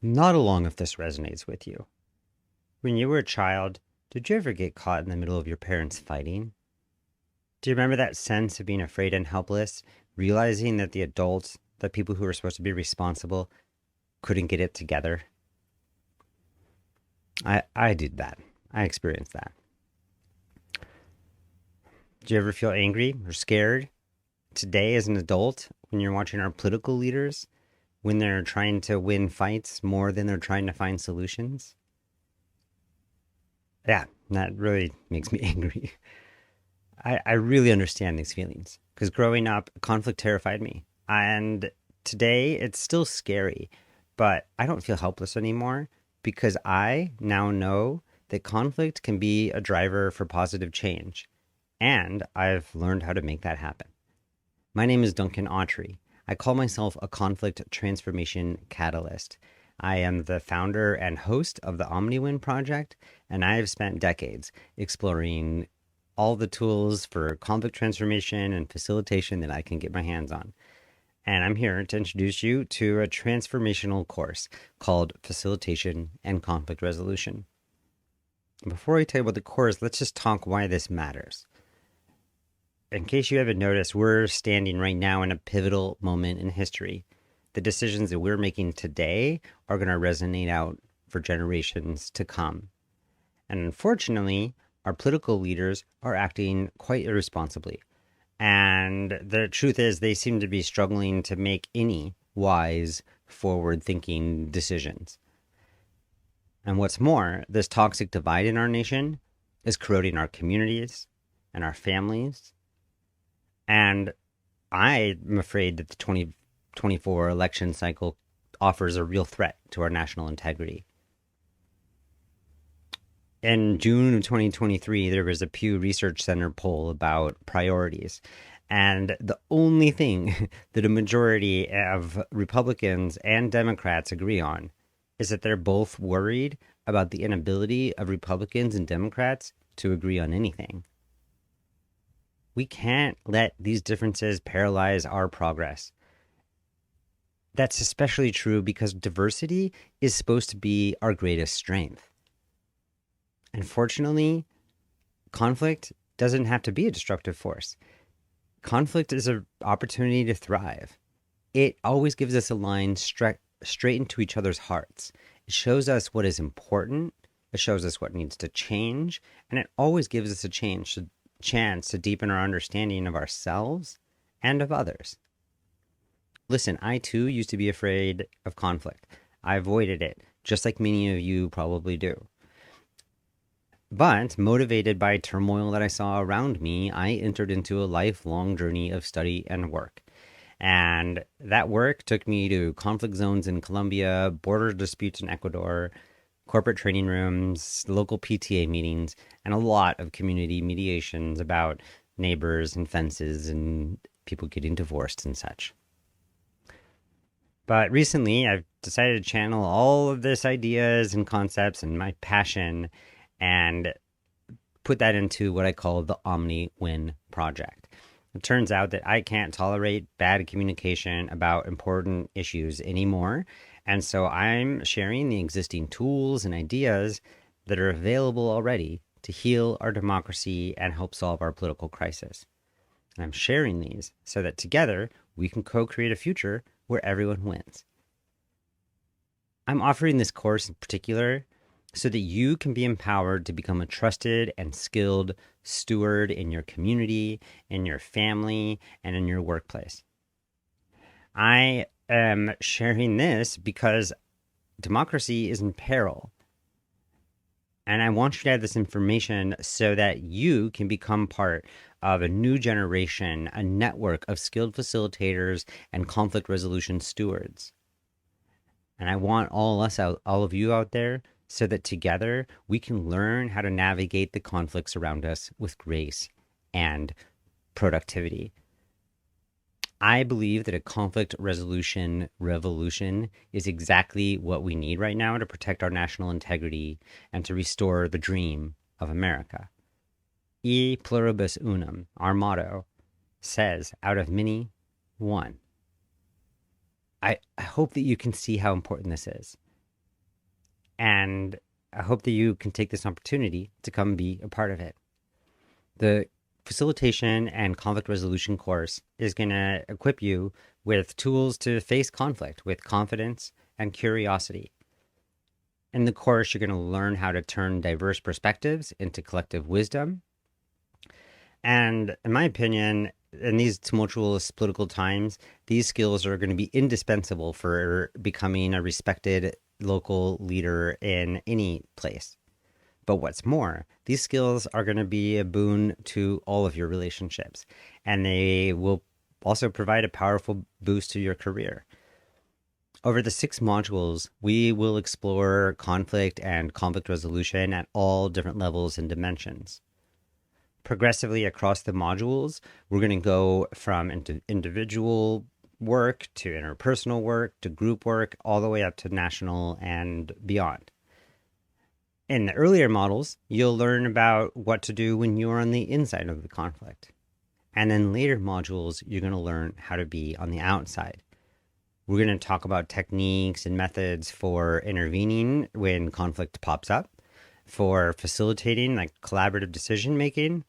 Not along if this resonates with you. When you were a child, did you ever get caught in the middle of your parents fighting? Do you remember that sense of being afraid and helpless, realizing that the adults, the people who were supposed to be responsible, couldn't get it together? I did that. I experienced that. Do you ever feel angry or scared today as an adult when you're watching our political leaders when they're trying to win fights more than they're trying to find solutions? Yeah, that really makes me angry. I really understand these feelings because growing up, conflict terrified me. And today it's still scary, but I don't feel helpless anymore because I now know that conflict can be a driver for positive change. And I've learned how to make that happen. My name is Duncan Autry. I call myself a conflict transformation catalyst. I am the founder and host of the Omni-Win project, and I have spent decades exploring all the tools for conflict transformation and facilitation that I can get my hands on. And I'm here to introduce you to a transformational course called Facilitation and Conflict Resolution. Before I tell you about the course, let's just talk why this matters. In case you haven't noticed, we're standing right now in a pivotal moment in history. The decisions that we're making today are going to resonate out for generations to come. And unfortunately, our political leaders are acting quite irresponsibly. And the truth is, they seem to be struggling to make any wise, forward-thinking decisions. And what's more, this toxic divide in our nation is corroding our communities and our families. And I'm afraid that the 2024 election cycle offers a real threat to our national integrity. In June of 2023, there was a Pew Research Center poll about priorities. And the only thing that a majority of Republicans and Democrats agree on is that they're both worried about the inability of Republicans and Democrats to agree on anything. We can't let these differences paralyze our progress. That's especially true because diversity is supposed to be our greatest strength. Unfortunately, conflict doesn't have to be a destructive force. Conflict is an opportunity to thrive. It always gives us a line straight into each other's hearts. It shows us what is important. It shows us what needs to change. And it always gives us a chance to deepen our understanding of ourselves and of others. Listen, I too used to be afraid of conflict. I avoided it, just like many of you probably do. But motivated by turmoil that I saw around me, I entered into a lifelong journey of study and work. And that work took me to conflict zones in Colombia, border disputes in Ecuador, corporate training rooms, local PTA meetings, and a lot of community mediations about neighbors and fences and people getting divorced and such. But recently, I've decided to channel all of this ideas and concepts and my passion and put that into what I call the Omni-Win project. It turns out that I can't tolerate bad communication about important issues anymore. And so I'm sharing the existing tools and ideas that are available already to heal our democracy and help solve our political crisis. And I'm sharing these so that together we can co-create a future where everyone wins. I'm offering this course in particular so that you can be empowered to become a trusted and skilled steward in your community, in your family, and in your workplace. I am sharing this because democracy is in peril. And I want you to have this information so that you can become part of a new generation, a network of skilled facilitators and conflict resolution stewards. And I want all of you out there so that together we can learn how to navigate the conflicts around us with grace and productivity. I believe that a conflict resolution revolution is exactly what we need right now to protect our national integrity and to restore the dream of America. E pluribus unum, our motto, says, out of many, one. I hope that you can see how important this is. And I hope that you can take this opportunity to come be a part of it. The Facilitation and Conflict Resolution course is going to equip you with tools to face conflict with confidence and curiosity. In the course, you're going to learn how to turn diverse perspectives into collective wisdom. And in my opinion, in these tumultuous political times, these skills are going to be indispensable for becoming a respected local leader in any place. But what's more, these skills are going to be a boon to all of your relationships, and they will also provide a powerful boost to your career. Over the 6 modules, we will explore conflict and conflict resolution at all different levels and dimensions. Progressively across the modules, we're going to go from individual work to interpersonal work to group work, all the way up to national and beyond. In the earlier models, you'll learn about what to do when you're on the inside of the conflict. And in later modules, you're going to learn how to be on the outside. We're going to talk about techniques and methods for intervening when conflict pops up, for facilitating like collaborative decision making,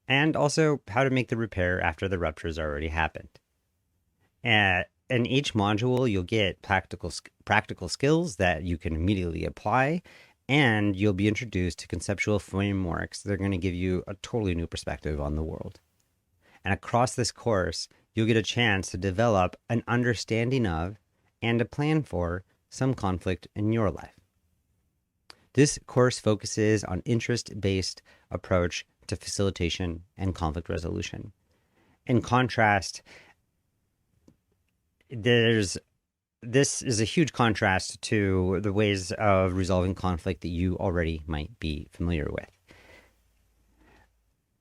and also how to make the repair after the rupture's already happened. In each module, you'll get practical skills that you can immediately apply, and you'll be introduced to conceptual frameworks that are going to give you a totally new perspective on the world. And across this course, you'll get a chance to develop an understanding of and a plan for some conflict in your life. This course focuses on interest-based approach to facilitation and conflict resolution. In contrast, this is a huge contrast to the ways of resolving conflict that you already might be familiar with.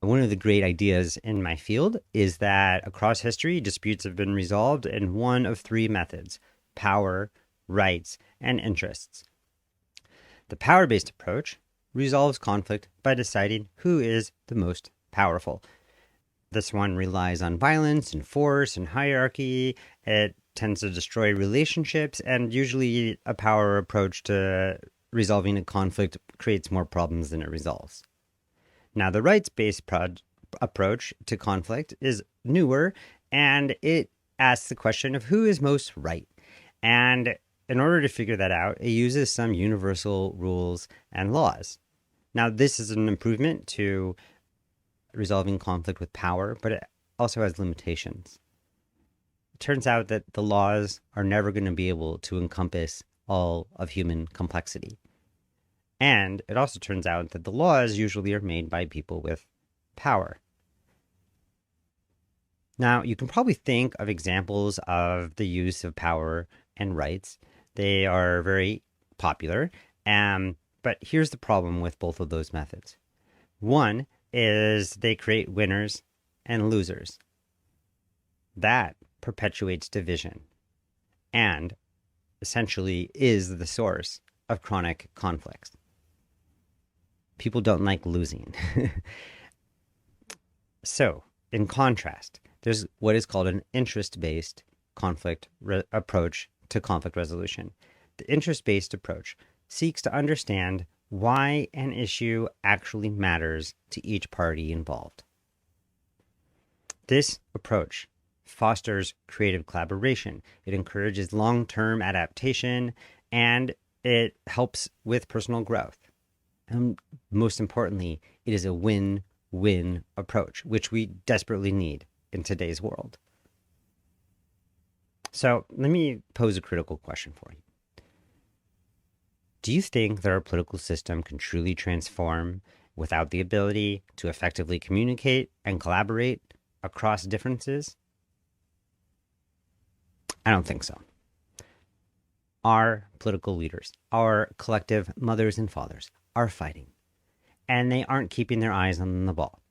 One of the great ideas in my field is that across history, disputes have been resolved in one of 3 methods: power, rights, and interests. The power-based approach resolves conflict by deciding who is the most powerful. This one relies on violence and force and hierarchy. It tends to destroy relationships, and usually a power approach to resolving a conflict creates more problems than it resolves. Now, the rights-based approach to conflict is newer, and it asks the question of who is most right. And in order to figure that out, it uses some universal rules and laws. Now, this is an improvement to resolving conflict with power, but it also has limitations. It turns out that the laws are never going to be able to encompass all of human complexity. And it also turns out that the laws usually are made by people with power. Now, you can probably think of examples of the use of power and rights. They are very popular, but here's the problem with both of those methods. One is they create winners and losers. That perpetuates division and essentially is the source of chronic conflicts. People don't like losing. So, in contrast, there's what is called an interest-based conflict approach to conflict resolution. The interest-based approach seeks to understand why an issue actually matters to each party involved. This approach fosters creative collaboration. It encourages long-term adaptation, and it helps with personal growth. And most importantly, it is a win-win approach, which we desperately need in today's world. So let me pose a critical question for you. Do you think that our political system can truly transform without the ability to effectively communicate and collaborate across differences? I don't think so. Our political leaders, our collective mothers and fathers, are fighting, and they aren't keeping their eyes on the ball.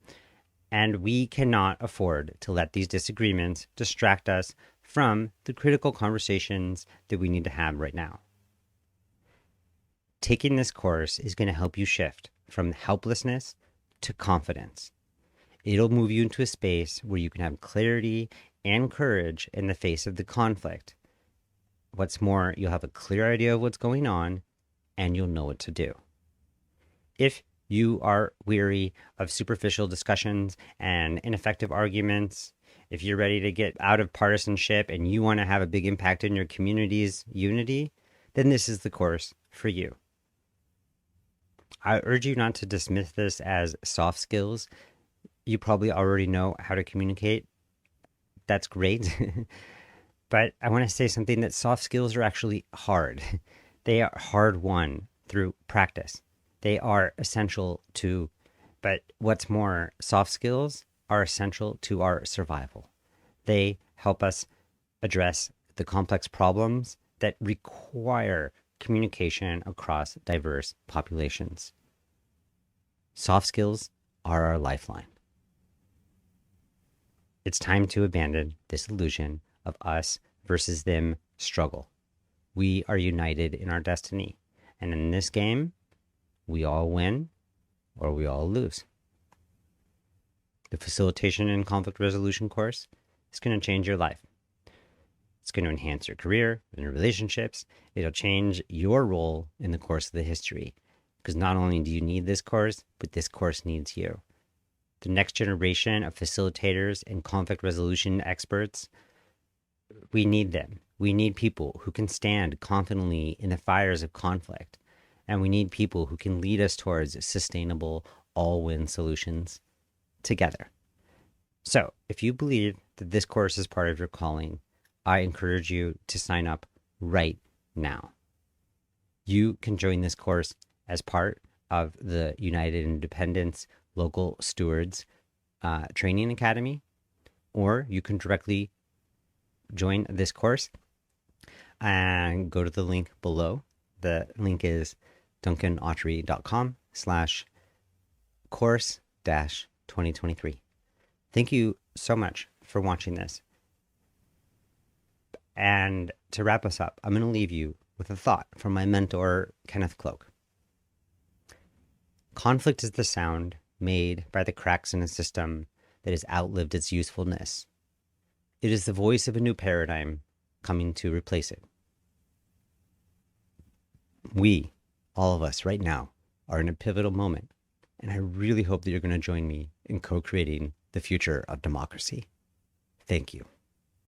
And we cannot afford to let these disagreements distract us from the critical conversations that we need to have right now. Taking this course is going to help you shift from helplessness to confidence. It'll move you into a space where you can have clarity and courage in the face of the conflict. What's more, you'll have a clear idea of what's going on, and you'll know what to do. If you are weary of superficial discussions and ineffective arguments, if you're ready to get out of partisanship and you want to have a big impact in your community's unity, then this is the course for you. I urge you not to dismiss this as soft skills. You probably already know how to communicate. That's great. But I want to say something, that soft skills are actually hard. They are hard won through practice. They are essential to, but what's more, soft skills are essential to our survival. They help us address the complex problems that require communication across diverse populations. Soft skills are our lifeline. It's time to abandon this illusion of us versus them struggle. We are united in our destiny. And in this game, we all win or we all lose. The Facilitation and Conflict Resolution course is going to change your life. It's going to enhance your career and your relationships. It'll change your role in the course of the history. Because not only do you need this course, but this course needs you. The next generation of facilitators and conflict resolution experts, we need them. We need people who can stand confidently in the fires of conflict. And we need people who can lead us towards sustainable, all-win solutions together. So, if you believe that this course is part of your calling, I encourage you to sign up right now. You can join this course as part of the United Independence Local Stewards Training Academy, or you can directly join this course and go to the link below. The link is duncanautry.com/course-2023. Thank you so much for watching this. And to wrap us up, I'm going to leave you with a thought from my mentor, Kenneth Cloak. Conflict is the sound made by the cracks in a system that has outlived its usefulness. It is the voice of a new paradigm coming to replace it. We, all of us right now, are in a pivotal moment, and I really hope that you're going to join me in co-creating the future of democracy. Thank you.